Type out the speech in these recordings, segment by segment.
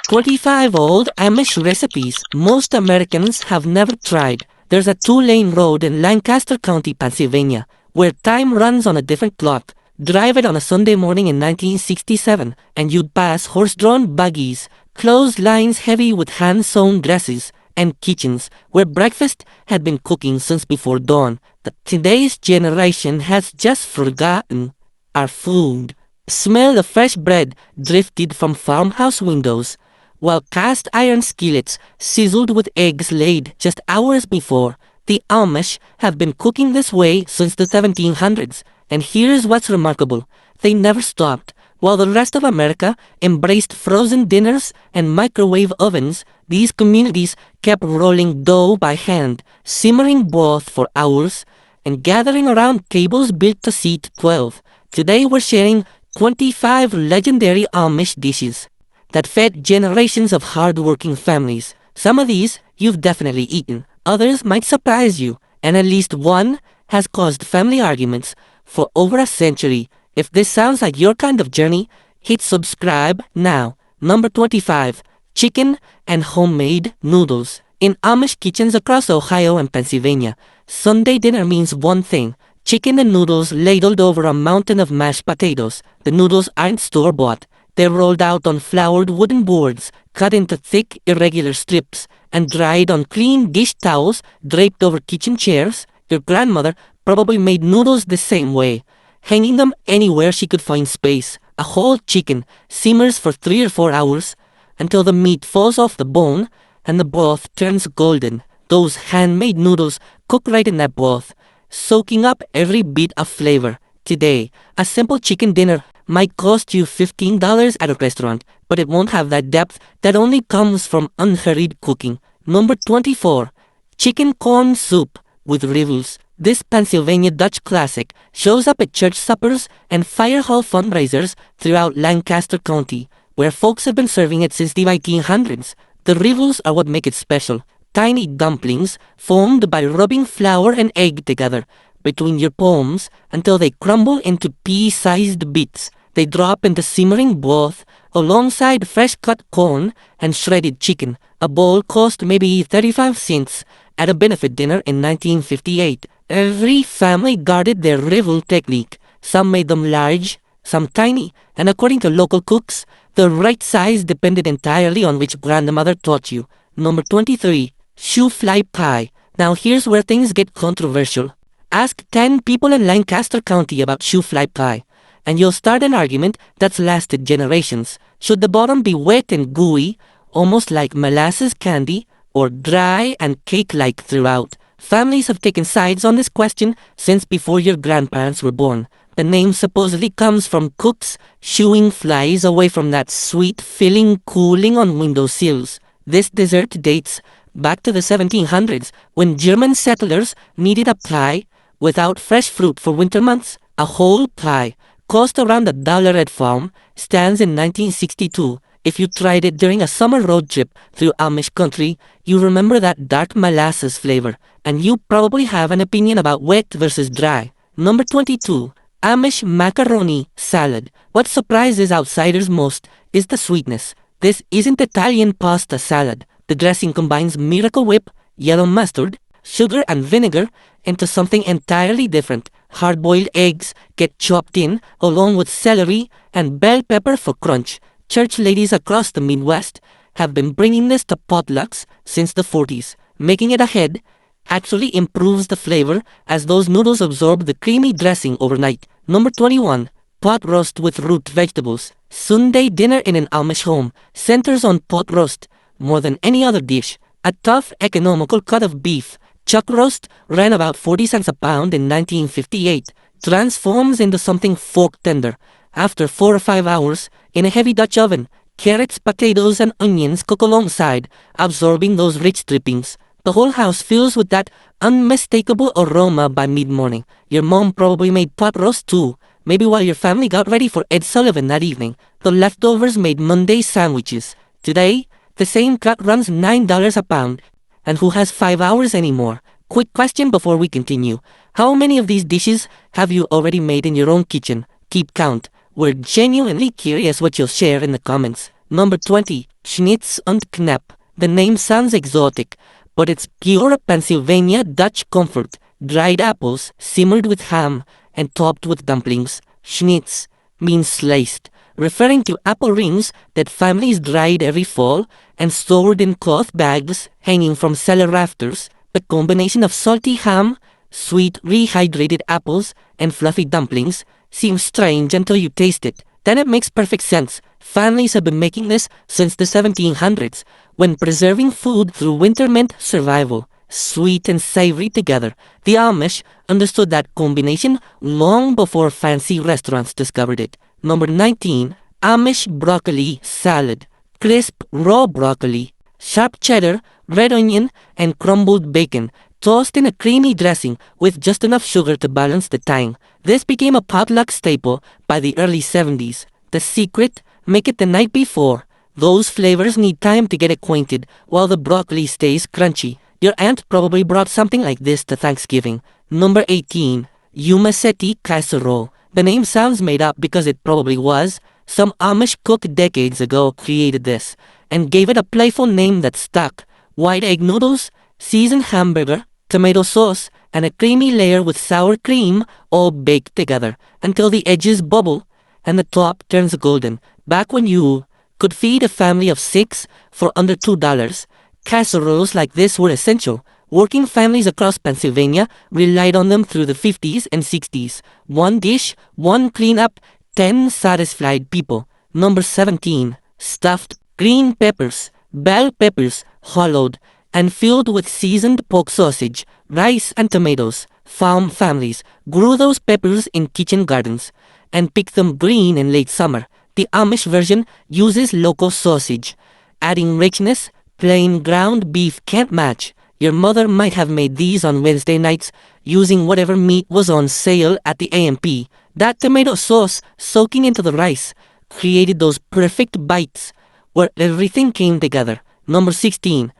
25 old Amish recipes most Americans have never tried. There's a two-lane road in Lancaster County, Pennsylvania, where time runs on a different clock. Drive it on a Sunday morning in 1967, and you'd pass horse-drawn buggies, clotheslines heavy with hand-sewn dresses, and kitchens where breakfast had been cooking since before dawn. But today's generation has just forgotten our food. Smell of fresh bread drifted from farmhouse windows, while cast iron skillets sizzled with eggs laid just hours before. The Amish have been cooking this way since the 1700s, and here's what's remarkable. They never stopped. While the rest of America embraced frozen dinners and microwave ovens, these communities kept rolling dough by hand, simmering broth for hours, and gathering around tables built to seat 12. Today we're sharing 25 legendary Amish dishes that fed generations of hard-working families. Some of these you've definitely eaten, others might surprise you, and at least one has caused family arguments for over a century. If this sounds like your kind of journey, hit subscribe now. Number 25. Chicken and homemade noodles. In Amish kitchens across Ohio and Pennsylvania, Sunday dinner means one thing: chicken and noodles ladled over a mountain of mashed potatoes. The noodles aren't store-bought. They're rolled out on floured wooden boards, cut into thick, irregular strips, and dried on clean dish towels draped over kitchen chairs. Your grandmother probably made noodles the same way, hanging them anywhere she could find space. A whole chicken simmers for 3 or 4 hours until the meat falls off the bone and the broth turns golden. Those handmade noodles cook right in that broth, soaking up every bit of flavor. Today, a simple chicken dinner might cost you $15 at a restaurant, but it won't have that depth that only comes from unhurried cooking. Number 24. Chicken corn soup with rivals. This Pennsylvania Dutch classic shows up at church suppers and fire hall fundraisers throughout Lancaster County, where folks have been serving it since the 1800s. The rivals are what make it special. Tiny dumplings formed by rubbing flour and egg together between your palms until they crumble into pea-sized bits. They drop into simmering broth alongside fresh-cut corn and shredded chicken. A bowl cost maybe 35 cents at a benefit dinner in 1958. Every family guarded their rival technique. Some made them large, some tiny, and according to local cooks, the right size depended entirely on which grandmother taught you. Number 23. Shoo fly pie. Now here's where things get controversial. Ask 10 people in Lancaster County about shoo fly pie, and you'll start an argument that's lasted generations. Should the bottom be wet and gooey, almost like molasses candy, or dry and cake-like throughout? Families have taken sides on this question since before your grandparents were born. The name supposedly comes from cooks shooing flies away from that sweet filling cooling on windowsills. This dessert dates back to the 1700s, when German settlers needed a pie without fresh fruit for winter months. A whole pie cost around $1 at farm stands in 1962. If you tried it during a summer road trip through Amish country, you remember that dark molasses flavor, and you probably have an opinion about wet versus dry. Number 22. Amish macaroni salad. What surprises outsiders most is the sweetness. This isn't Italian pasta salad. The dressing combines Miracle Whip, yellow mustard, sugar and vinegar into something entirely different. Hard-boiled eggs get chopped in along with celery and bell pepper for crunch. Church ladies across the Midwest have been bringing this to potlucks since the 40s. Making it ahead actually improves the flavor as those noodles absorb the creamy dressing overnight. Number 21. Pot roast with root vegetables. Sunday dinner in an Amish home centers on pot roast more than any other dish. A tough, economical cut of beef, chuck roast, ran about 40 cents a pound in 1958, transforms into something fork tender. After 4 or 5 hours, in a heavy Dutch oven, carrots, potatoes, and onions cook alongside, absorbing those rich drippings. The whole house fills with that unmistakable aroma by mid-morning. Your mom probably made pot roast too, maybe while your family got ready for Ed Sullivan that evening. The leftovers made Monday sandwiches. Today, the same cut runs $9 a pound. And who has 5 hours anymore? Quick question before we continue. How many of these dishes have you already made in your own kitchen? Keep count. We're genuinely curious what you'll share in the comments. Number 20. Schnitz und Knepp. The name sounds exotic, but it's pure Pennsylvania Dutch comfort. Dried apples, simmered with ham, and topped with dumplings. Schnitz means sliced, referring to apple rings that families dried every fall and stored in cloth bags hanging from cellar rafters. The combination of salty ham, sweet rehydrated apples, and fluffy dumplings seems strange until you taste it. Then it makes perfect sense. Families have been making this since the 1700s, when preserving food through winter meant survival. Sweet and savory together. The Amish understood that combination long before fancy restaurants discovered it. Number 19. Amish broccoli salad. Crisp raw broccoli, sharp cheddar, red onion, and crumbled bacon, tossed in a creamy dressing with just enough sugar to balance the tang. This became a potluck staple by the early 70s. The secret? Make it the night before. Those flavors need time to get acquainted while the broccoli stays crunchy. Your aunt probably brought something like this to Thanksgiving. Number 18. Yumasetti casserole. The name sounds made up because it probably was. Some Amish cook decades ago created this and gave it a playful name that stuck. White egg noodles, seasoned hamburger, tomato sauce, and a creamy layer with sour cream all baked together until the edges bubble and the top turns golden. Back when you could feed a family of 6 for under $2, casseroles like this were essential. Working families across Pennsylvania relied on them through the 50s and 60s. One dish, one cleanup, 10 satisfied people. Number 17. Stuffed green peppers. Bell peppers, hollowed and filled with seasoned pork sausage, rice and tomatoes. Farm families grew those peppers in kitchen gardens and picked them green in late summer. The Amish version uses local sausage, adding richness plain ground beef can't match. Your mother might have made these on Wednesday nights using whatever meat was on sale at the A&P. That tomato sauce soaking into the rice created those perfect bites where everything came together. Number 16.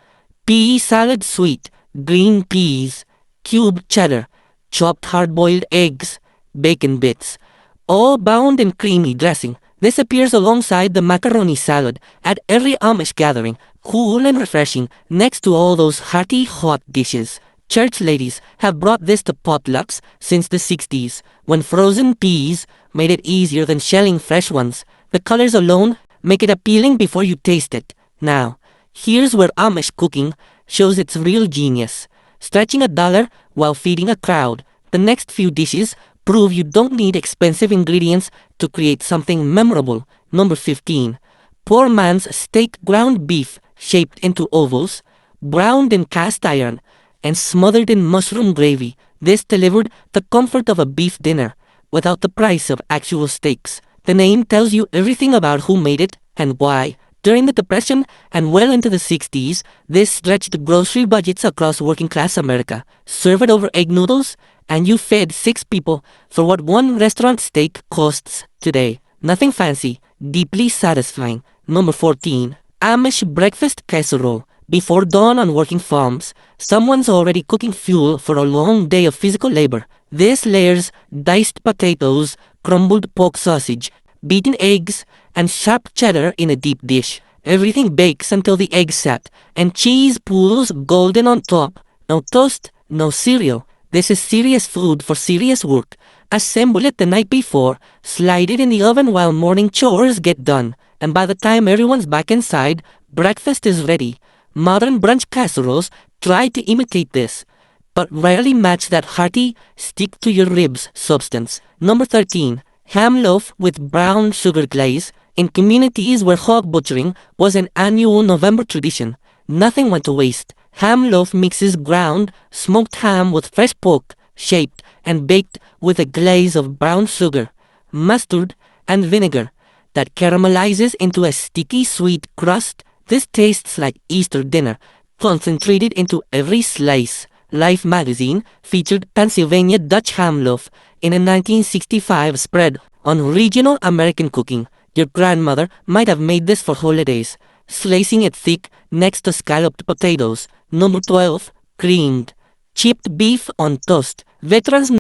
Pea salad sweet. Green peas, cubed cheddar, chopped hard-boiled eggs, bacon bits, all bound in creamy dressing. This appears alongside the macaroni salad at every Amish gathering, cool and refreshing next to all those hearty hot dishes. Church ladies have brought this to potlucks since the 60s, when frozen peas made it easier than shelling fresh ones. The colors alone make it appealing before you taste it. Now, here's where Amish cooking shows its real genius. Stretching $1 while feeding a crowd. The next few dishes prove you don't need expensive ingredients to create something memorable. Number 15. Poor man's steak ground beef shaped into ovals, browned in cast iron, and smothered in mushroom gravy. This delivered the comfort of a beef dinner without the price of actual steaks. The name tells you everything about who made it and why. During the Depression and well into the 60s, this stretched grocery budgets across working-class America. Serve it over egg noodles, and you fed 6 people for what one restaurant steak costs today. Nothing fancy, deeply satisfying. Number 14. Amish breakfast casserole. Before dawn on working farms, someone's already cooking fuel for a long day of physical labor. This layers diced potatoes, crumbled pork sausage, beaten eggs, and sharp cheddar in a deep dish. Everything bakes until the eggs set, and cheese pools golden on top. No toast, no cereal. This is serious food for serious work. Assemble it the night before, slide it in the oven while morning chores get done, and by the time everyone's back inside, breakfast is ready. Modern brunch casseroles try to imitate this, but rarely match that hearty, stick-to-your-ribs substance. Number 13. Ham loaf with brown sugar glaze. In communities where hog butchering was an annual November tradition, nothing went to waste. Ham loaf mixes ground, smoked ham with fresh pork, shaped and baked with a glaze of brown sugar, mustard, and vinegar that caramelizes into a sticky sweet crust. This tastes like Easter dinner, concentrated into every slice. Life magazine featured Pennsylvania Dutch ham loaf in a 1965 spread on regional American cooking. Your grandmother might have made this for holidays, slicing it thick next to scalloped potatoes. Number 12. Creamed chipped beef on toast. Veterans